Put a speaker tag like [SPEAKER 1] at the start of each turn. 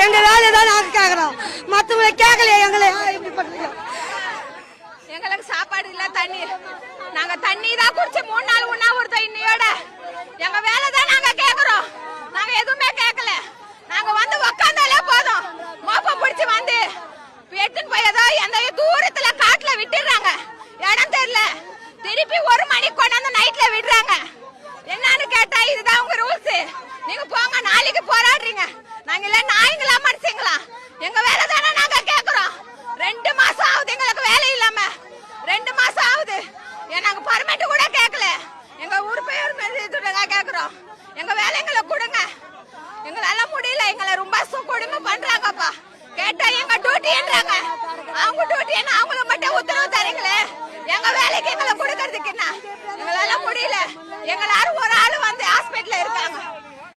[SPEAKER 1] எங்க வேலை தான் நாங்க கேக்குறோம், மத்தவங்களை கேட்கலையே. எங்களை இப்படி பண்றீங்க?
[SPEAKER 2] எங்களுக்கு சாப்பாடு இல்ல, தண்ணி. நாங்க தண்ணி தான் குடிச்சு 3 நாள் உண்ணாவிரதம் இன்னையோட. எங்க வேலை தான் நாங்க கேக்குறோம், நாங்க எதுவுமே கேட்கல. நாங்க வந்து உக்காந்தாலே போதும், மோப்பம் பிடிச்சு வந்து எடுத்துன்னு போய் ஏதோ எந்த தூரத்துல காட்டுல விட்டுறாங்க. இடம் தெரியல, திருப்பி 1 மணிக்கு கொண்டாந்து நைட்ல விடுறாங்க. என்னன்னு கேட்டா இதுதான் உங்க ரூல்ஸ், நீங்க போங்க, நாளைக்கு போராடுறீங்க. நாங்க இல்ல நாய்ங்களா மனுஷங்களா? எங்க வேலை தானே நாங்க கேக்குறோம். 2 மாசம் ஆகுது எங்களுக்கு வேலை இல்லாம, 2 மாசம் ஆகுது. நாங்க பர்மிட் கூட கேட்கல. எங்க ஊர் பேர் கேக்குறோம், எங்க வேலைங்களை கொடுங்க. எங்களால முடியல, எங்களை ரொம்ப கொடுமை பண்றாங்கப்பா. கேட்டா எங்க டியூட்டின்றாங்க, அவங்க டியூட்டி என்ன? அவங்களுக்கு மட்டும் உத்தரவு தரீங்களே, எங்க வேலைக்கு எங்களை கொடுக்கறதுக்கு என்ன? எங்களால முடியல. எங்களாரும்